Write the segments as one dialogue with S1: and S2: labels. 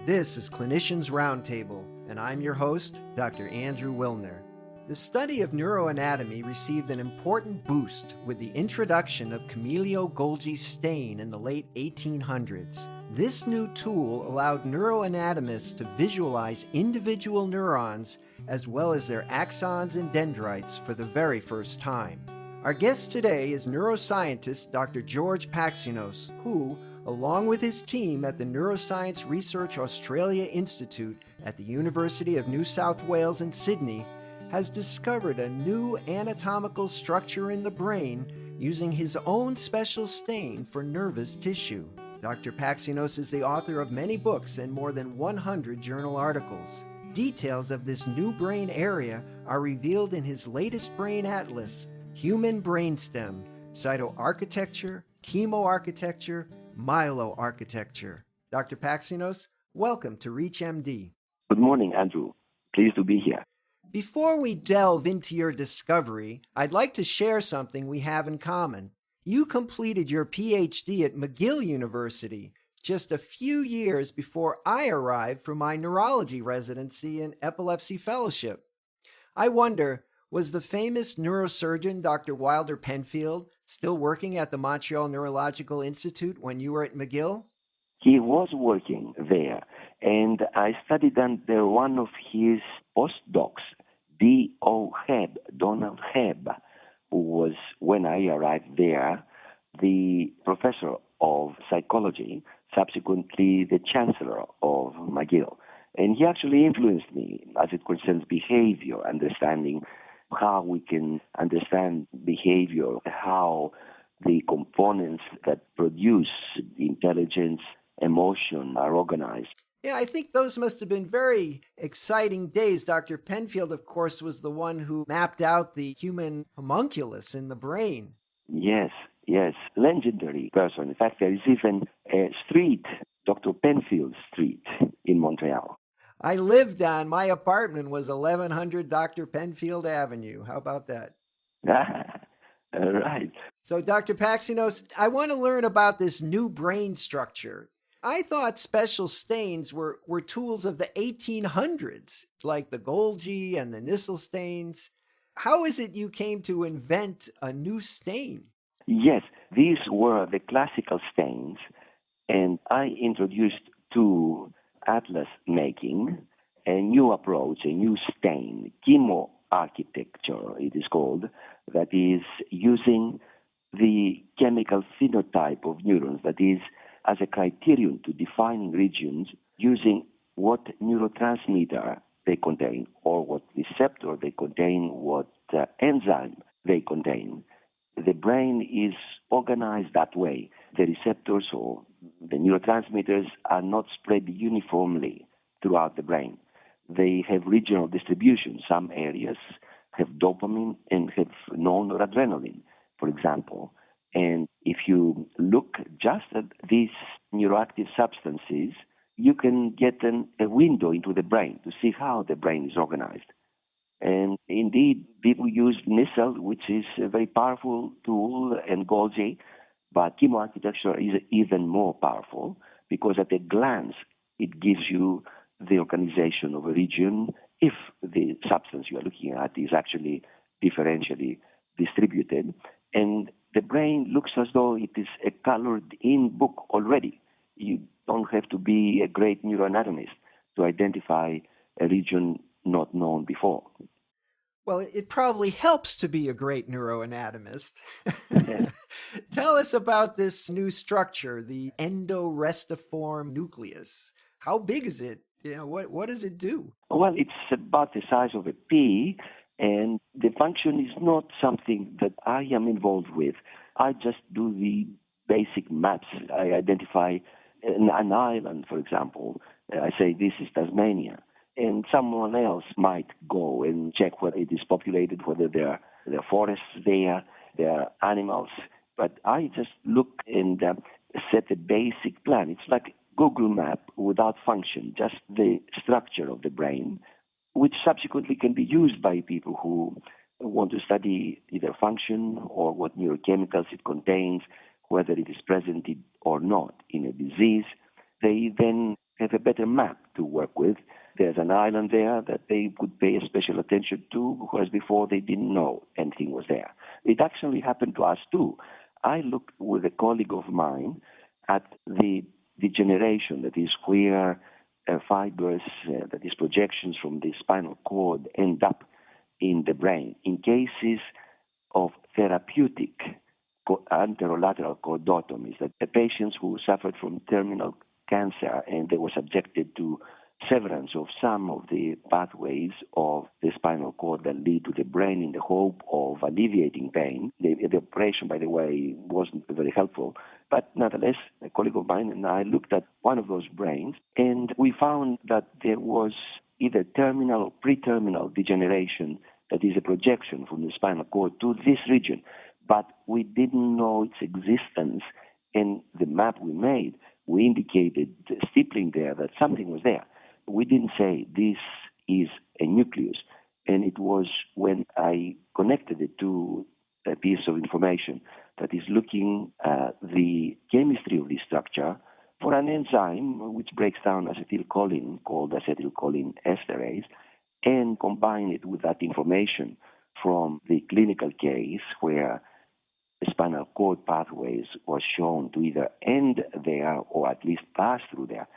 S1: This is Clinicians Roundtable, and I'm your host, Dr. Andrew Wilner. The study of neuroanatomy received an important boost with the introduction of Camillo Golgi's stain in the late 1800s. This new tool allowed neuroanatomists to visualize individual neurons as well as their axons and dendrites for the very first time. Our guest today is neuroscientist Dr. George Paxinos, who, along with his team at the Neuroscience Research Australia Institute at the University of New South Wales in Sydney, has discovered a new anatomical structure in the brain using his own special stain for nervous tissue. Dr. Paxinos is the author of many books and more than 100 journal articles. Details of this new brain area are revealed in his latest brain atlas, Human Brainstem, Cytoarchitecture, Chemoarchitecture, Myeloarchitecture. Dr. Paxinos, welcome to ReachMD.
S2: Good morning, Andrew. Pleased to be here.
S1: Before we delve into your discovery, I'd like to share something we have in common. You completed your PhD at McGill University just a few years before I arrived for my neurology residency and epilepsy fellowship. I wonder, was the famous neurosurgeon Dr. Wilder Penfield still working at the Montreal Neurological Institute when you were at McGill?
S2: He was working there, and I studied under one of his postdocs, D.O. Hebb, Donald Hebb, who was, when I arrived there, the professor of psychology, subsequently the chancellor of McGill. And he actually influenced me as it concerns behavior, understanding how we can understand behavior, how the components that produce intelligence, emotion are organized.
S1: Yeah, I think those must have been very exciting days. Dr. Penfield, of course, was the one who mapped out the human homunculus in the brain.
S2: Yes, legendary person. In fact, there is even a street, Dr. Penfield Street, in Montreal.
S1: I lived on, my apartment was 1100 Dr. Penfield Avenue. How about that?
S2: Right.
S1: So, Dr. Paxinos, I want to learn about this new brain structure. I thought special stains were tools of the 1800s, like the Golgi and the Nissl stains. How is it you came to invent a new stain?
S2: Yes, these were the classical stains, and I introduced to atlas making a new approach, a new stain, chemoarchitecture it is called, that is using the chemical phenotype of neurons, that is as a criterion to defining regions using what neurotransmitter they contain, or what receptor they contain, what enzyme they contain. The brain is organized that way. The receptors or the neurotransmitters are not spread uniformly throughout the brain. They have regional distribution. Some areas have dopamine and have noradrenaline, for example. And if you look just at these neuroactive substances, you can get a window into the brain to see how the brain is organized. And indeed, people use Nissl, which is a very powerful tool, and Golgi, but chemoarchitecture is even more powerful because at a glance, it gives you the organization of a region if the substance you are looking at is actually differentially distributed. And the brain looks as though it is a colored-in book already. You don't have to be a great neuroanatomist to identify a region not known before.
S1: Well, it probably helps to be a great neuroanatomist.
S2: Yeah.
S1: Tell us about this new structure, the Endorestiform Nucleus. How big is it? What does it do?
S2: Well, it's about the size of a pea, and the function is not something that I am involved with. I just do the basic maps. I identify an island, for example. I say this is Tasmania. And someone else might go and check whether it is populated, whether there are forests there are animals. But I just look and set a basic plan. It's like Google map without function, just the structure of the brain, which subsequently can be used by people who want to study either function or what neurochemicals it contains, whether it is present or not in a disease. They then have a better map to work with. There's an island there that they could pay special attention to, whereas before they didn't know anything was there. It actually happened to us too. I looked with a colleague of mine at the degeneration, that is where fibers, that is projections from the spinal cord, end up in the brain. In cases of therapeutic anterolateral chordotomies, that the patients who suffered from terminal cancer and they were subjected to severance of some of the pathways of the spinal cord that lead to the brain in the hope of alleviating pain. The operation, by the way, wasn't very helpful. But nonetheless, a colleague of mine and I looked at one of those brains, and we found that there was either terminal or pre-terminal degeneration, that is a projection from the spinal cord to this region. But we didn't know its existence. In the map we made, we indicated stippling there that something was there. We didn't say this is a nucleus. And it was when I connected it to a piece of information that is looking at the chemistry of this structure for an enzyme which breaks down acetylcholine called acetylcholine esterase, and combine it with that information from the clinical case where the spinal cord pathways was shown to either end there or at least pass through there,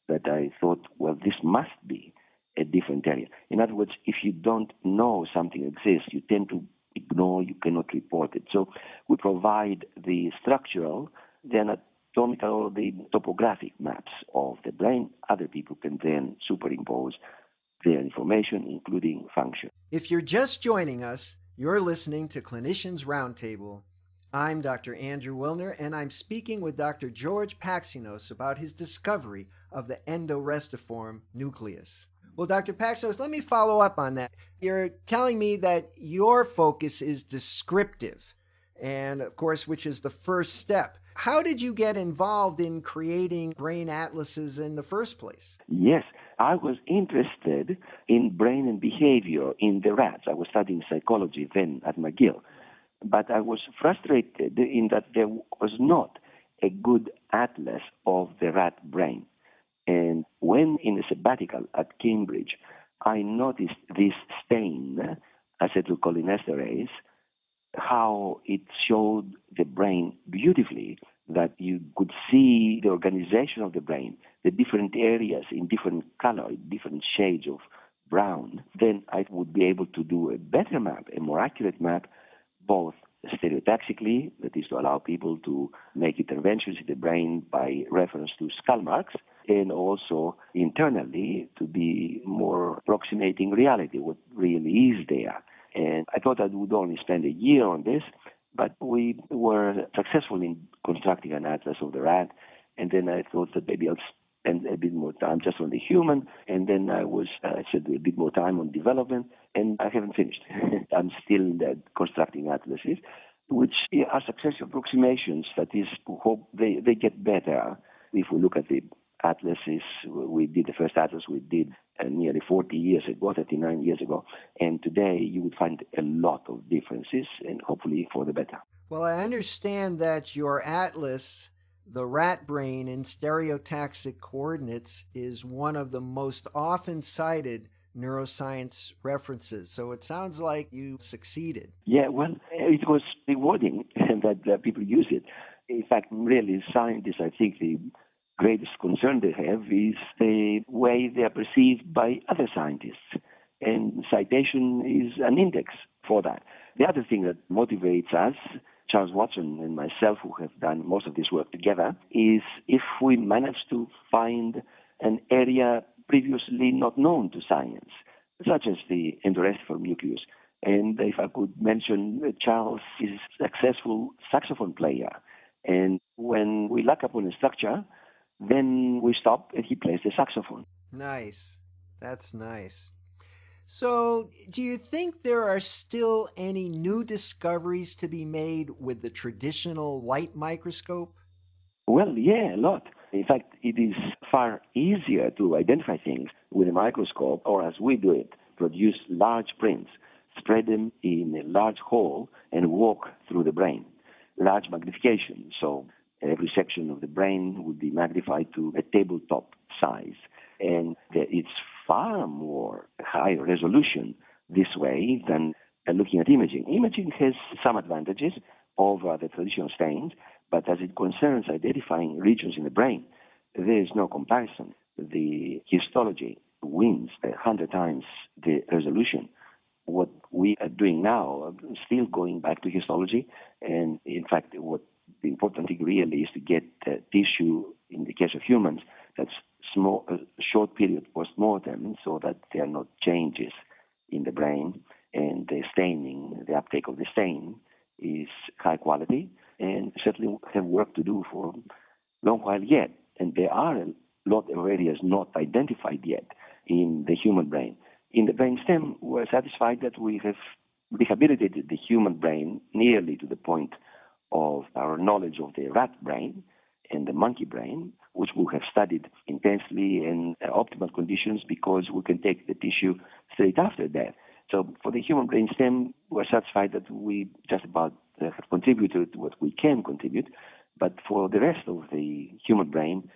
S2: that I thought, well, this must be a different area. In other words, if you don't know something exists, you tend to ignore, you cannot report it. So we provide the structural, the anatomical, or the topographic maps of the brain. Other people can then superimpose their information, including function.
S1: If you're just joining us, you're listening to Clinicians Roundtable. I'm Dr. Andrew Wilner, and I'm speaking with Dr. George Paxinos about his discovery of the Endorestiform nucleus. Well, Dr. Paxinos, let me follow up on that. You're telling me that your focus is descriptive, and of course, which is the first step. How did you get involved in creating brain atlases in the first place?
S2: Yes, I was interested in brain and behavior in the rats. I was studying psychology then at McGill. But I was frustrated in that there was not a good atlas of the rat brain. And when in a sabbatical at Cambridge, I noticed this stain, acetylcholinesterase, how it showed the brain beautifully, that you could see the organization of the brain, the different areas in different color, different shades of brown, then I would be able to do a better map, a more accurate map, both stereotaxically, that is to allow people to make interventions in the brain by reference to skull marks, and also internally to be more approximating reality, what really is there. And I thought I would only spend a year on this, but we were successful in constructing an atlas of the rat, and then I thought that maybe I'll spend a bit more time just on the human, and then I should do a bit more time on development, and I haven't finished. I'm still constructing atlases, which are successful approximations. That is, hope they get better. If we look at the atlases, we did the first atlas we did nearly 40 years ago, 39 years ago, and today you would find a lot of differences, and hopefully for the better.
S1: Well, I understand that your atlas, the rat brain in stereotaxic coordinates, is one of the most often cited neuroscience references. So it sounds like you succeeded.
S2: Yeah, well, it was rewarding that people use it. In fact, really, scientists, I think the greatest concern they have is the way they are perceived by other scientists. And citation is an index for that. The other thing that motivates us, Charles Watson and myself, who have done most of this work together, is if we manage to find an area previously not known to science, such as the Endorestiform nucleus. And if I could mention, Charles is a successful saxophone player. And when we luck upon a structure, then we stop and he plays the saxophone.
S1: Nice. That's nice. So, do you think there are still any new discoveries to be made with the traditional light microscope?
S2: Well, yeah, a lot. In fact, it is far easier to identify things with a microscope, or as we do it, produce large prints, spread them in a large hole, and walk through the brain. Large magnification, so every section of the brain would be magnified to a tabletop size. far more high resolution this way than looking at imaging. Imaging has some advantages over the traditional stains, but as it concerns identifying regions in the brain, there is no comparison. The histology wins 100 times the resolution. What we are doing now, still going back to histology, and in fact, what the important thing really is to get tissue, in the case of humans, that's small, short period post-mortem, so that there are not changes in the brain, and the staining, the uptake of the stain is high quality, and certainly have work to do for a long while yet. And there are a lot of areas not identified yet in the human brain. In the brainstem, we're satisfied that we have rehabilitated the human brain nearly to the point of our knowledge of the rat brain and the monkey brain, which we have studied intensely in optimal conditions because we can take the tissue straight after death. So for the human brainstem, we're satisfied that we just about have contributed what we can contribute. But for the rest of the human brain,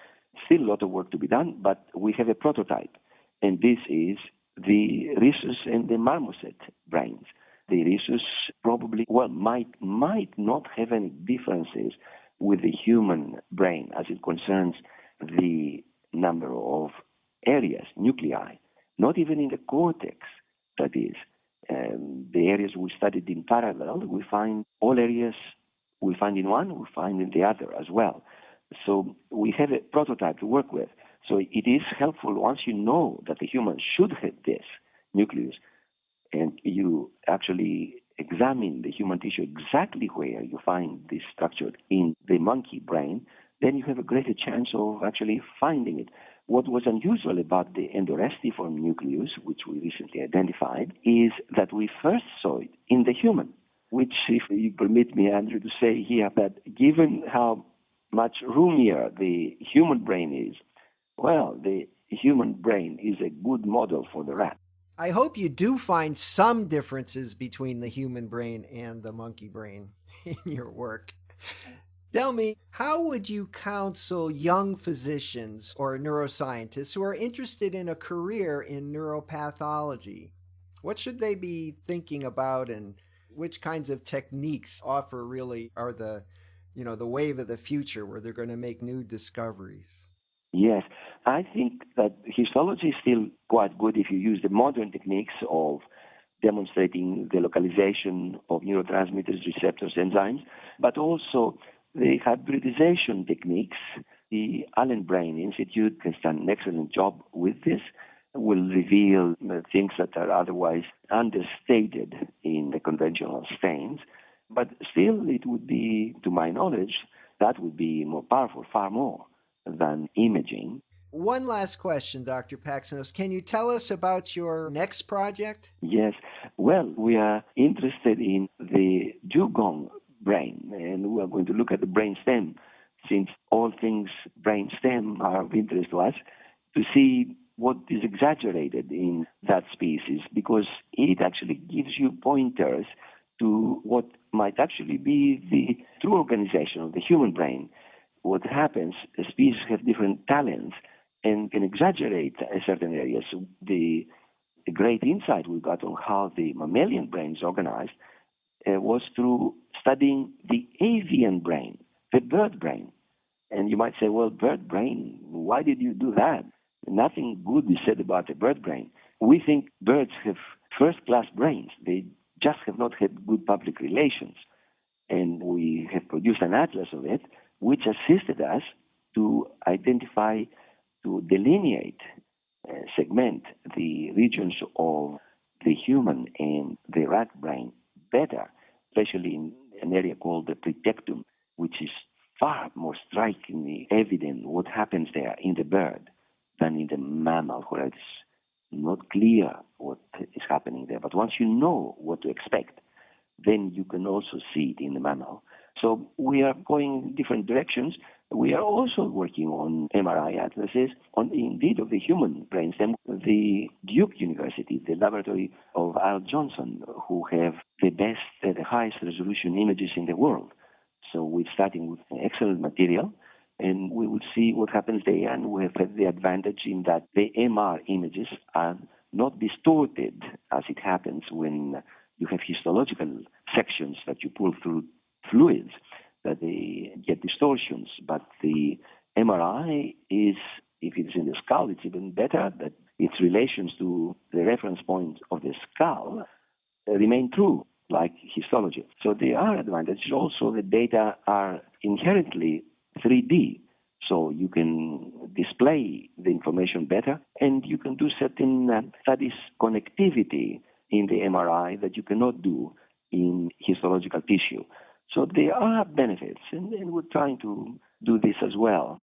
S2: still a lot of work to be done, but we have a prototype. And this is the rhesus and the marmoset brains. The rhesus probably, might not have any differences with the human brain as it concerns the number of areas, nuclei, not even in the cortex, that is. The areas we studied in parallel, we find all areas we find in one, we find in the other as well. So we have a prototype to work with. So it is helpful once you know that the human should have this nucleus, and you actually examine the human tissue exactly where you find this structure in the monkey brain, then you have a greater chance of actually finding it. What was unusual about the Endorestiform nucleus, which we recently identified, is that we first saw it in the human, which, if you permit me, Andrew, to say here that given how much roomier the human brain is, the human brain is a good model for the rat.
S1: I hope you do find some differences between the human brain and the monkey brain in your work. Tell me, how would you counsel young physicians or neuroscientists who are interested in a career in neuropathology? What should they be thinking about, and which kinds of techniques are the wave of the future where they're going to make new discoveries?
S2: Yes, I think that histology is still quite good if you use the modern techniques of demonstrating the localization of neurotransmitters, receptors, enzymes, but also the hybridization techniques. The Allen Brain Institute has done an excellent job with this, will reveal things that are otherwise understated in the conventional stains. But still, it would be, to my knowledge, that would be more powerful, far more than imaging.
S1: One last question, Dr. Paxinos. Can you tell us about your next project?
S2: Yes. Well, we are interested in the dugong brain, and we are going to look at the brain stem, since all things brain stem are of interest to us, to see what is exaggerated in that species, because it actually gives you pointers to what might actually be the true organization of the human brain. What happens, the species have different talents and can exaggerate certain areas. The great insight we got on how the mammalian brain is organized was through studying the avian brain, the bird brain. And you might say, well, bird brain, why did you do that? Nothing good is said about the bird brain. We think birds have first-class brains. They just have not had good public relations. And we have produced an atlas of it, which assisted us to identify, to delineate, segment the regions of the human and the rat brain better, especially in an area called the pretectum, which is far more strikingly evident what happens there in the bird than in the mammal, where it's not clear what is happening there. But once you know what to expect, then you can also see it in the mammal. So we are going in different directions. We are also working on MRI atlases, indeed of the human brainstem. The Duke University, the laboratory of Al Johnson, who have the best, the highest resolution images in the world. So we're starting with excellent material, and we will see what happens there. And we have had the advantage in that the MR images are not distorted as it happens when you have histological sections that you pull through fluids, that they get distortions. But the MRI is, if it's in the skull, it's even better, that its relations to the reference point of the skull remain true, like histology. So there are advantages. Also, the data are inherently 3D, so you can display the information better, and you can do certain studies connectivity in the MRI that you cannot do in histological tissue. So there are benefits, and we're trying to do this as well.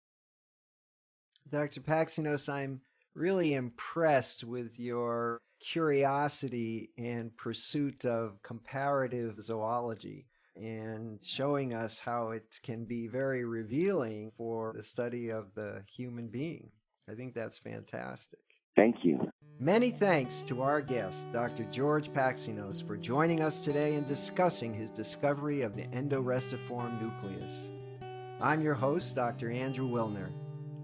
S1: Dr. Paxinos, I'm really impressed with your curiosity and pursuit of comparative zoology and showing us how it can be very revealing for the study of the human being. I think that's fantastic.
S2: Thank you.
S1: Many thanks to our guest, Dr. George Paxinos, for joining us today and discussing his discovery of the Endorestiform nucleus. I'm your host, Dr. Andrew Wilner.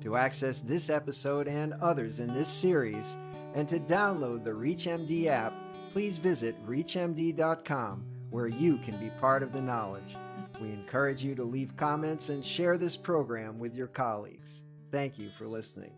S1: To access this episode and others in this series, and to download the ReachMD app, please visit reachmd.com, where you can be part of the knowledge. We encourage you to leave comments and share this program with your colleagues. Thank you for listening.